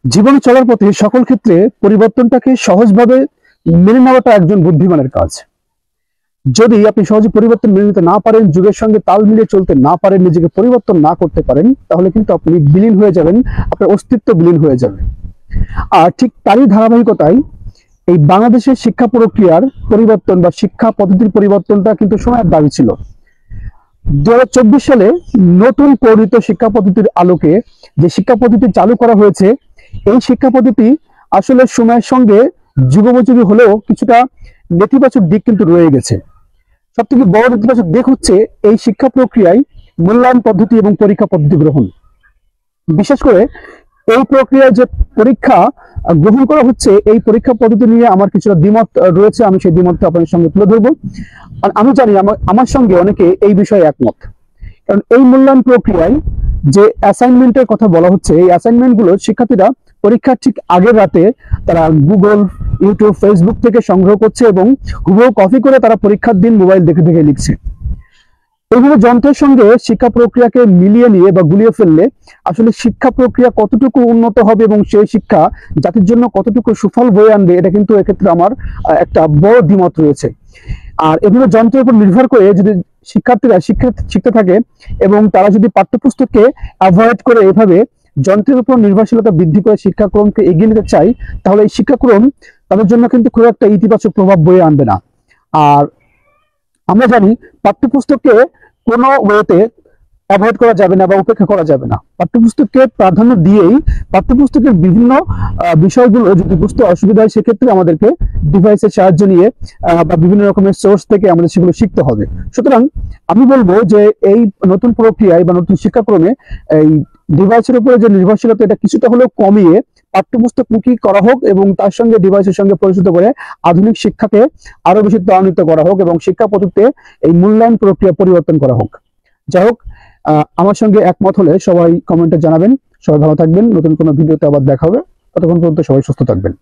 জীবনে চলার পথে সকল ক্ষেত্রে পরিবর্তনটাকে সহজভাবে মেনে নেওয়াটা একজন বুদ্ধিমানের কাজ। যদি আপনি সহজে পরিবর্তন মেনে নিতে না পারেন, যুগের সঙ্গে তাল মিলিয়ে চলতে না পারেন, নিজেকে পরিবর্তন না করতে পারেন, তাহলে কিন্তু আপনি বিলীন হয়ে যাবেন, আপনার অস্তিত্ব বিলীন হয়ে যাবে। আর ঠিক তারই ধারাবাহিকতায় এই বাংলাদেশের শিক্ষা প্রক্রিয়ার পরিবর্তন বা শিক্ষা পদ্ধতির পরিবর্তনটা কিন্তু সময়ের দাবি ছিল। 2024 সালে নতুন প্রণীত শিক্ষা পদ্ধতির আলোকে যে শিক্ষা পদ্ধতি চালু করা হয়েছে, এই শিক্ষা পদ্ধতি আসলে সময়ের সঙ্গে যুগোপযোগী হলেও কিছুটা নেতিবাচক দিক কিন্তু রয়ে গেছে। সব থেকে বড় নেতিবাচক দিক হচ্ছে এই শিক্ষা প্রক্রিয়ায় মূল্যায়ন পদ্ধতি এবং পরীক্ষা পদ্ধতি গ্রহণ। বিশেষ করে এই প্রক্রিয়ায় যে পরীক্ষা গ্রহণ করা হচ্ছে, এই পরীক্ষা পদ্ধতি নিয়ে আমার কিছুটা দ্বিমত রয়েছে। আমি সেই দ্বিমতটা আপনাদের সঙ্গে তুলে ধরবো। আর আমি জানি আমার সঙ্গে অনেকে এই বিষয়ে একমত। কারণ এই মূল্যায়ন প্রক্রিয়ায় যে অ্যাসাইনমেন্টের কথা বলা হচ্ছে, এই অ্যাসাইনমেন্ট গুলো শিক্ষার্থীরা পরীক্ষার ঠিক আগের রাতে তারা গুগল, ইউটিউব, ফেসবুক থেকে সংগ্রহ করছে এবং হুবহু কপি করে তারা পরীক্ষার দিন মোবাইল দেখে দেখে লিখছে। এইভাবে যন্ত্রের সঙ্গে শিক্ষা প্রক্রিয়াকে মিলিয়ে নিয়ে বা গুলিয়ে ফেললে আসলে শিক্ষা প্রক্রিয়া কতটুকু উন্নত হবে এবং সেই শিক্ষা জাতির জন্য কতটুকু সুফল বয়ে আনবে, এটা কিন্তু এক্ষেত্রে আমার একটা বড় দ্বিমত রয়েছে। আর এগুলো যন্ত্রের উপর নির্ভর করে যদি শিক্ষার্থীরা শিখতে থাকে এবং তারা যদি পাঠ্যপুস্তককে অ্যাভয়েড করে এভাবে যন্ত্রের উপর নির্ভরশীলতা বৃদ্ধি করে শিক্ষাক্রমকে এগিয়ে নিতে চাই, তাহলে এই শিক্ষাক্রম তাদের জন্য কিন্তু খুব একটা ইতিবাচক প্রভাব বয়ে আনবে না। আর আমরা জানি পাঠ্যপুস্তককে কোনো ওয়েতে অ্যাভয়েড করা যাবে না বা উপেক্ষা করা যাবে না। পাঠ্যপুস্তককে প্রাধান্য দিয়েই পাঠ্যপুস্তকের বিভিন্ন বিষয়গুলো যদি বুঝতে অসুবিধা হয়, সেক্ষেত্রে আমাদেরকে ডিভাইসের সাহায্য নিয়ে বা বিভিন্ন রকমের সোর্স থেকে আমাদের সেগুলো শিখতে হবে। সুতরাং আমি বলবো যে এই নতুন প্রক্রিয়ায় বা নতুন শিক্ষাক্রমে এই ডিভাইসের উপরে যে নির্ভরশীলতা, এটা কিছুটা হলেও কমিয়ে পাঠ্যপুস্তকমুখী করা হোক এবং তার সঙ্গে ডিভাইসের সঙ্গে পরিচিত করে আধুনিক শিক্ষাকে আরো বেশি ত্বরান্বিত করা হোক এবং শিক্ষা পদ্ধতিতে এই মূল্যায়ন প্রক্রিয়া পরিবর্তন করা হোক। যাই হোক, আমার সঙ্গে একমত হলে সবাই কমেন্টে জানাবেন। সবাই ভালো থাকবেন। নতুন কোনো ভিডিওতে আবার দেখা হবে। ততক্ষণ পর্যন্ত সবাই সুস্থ থাকবেন।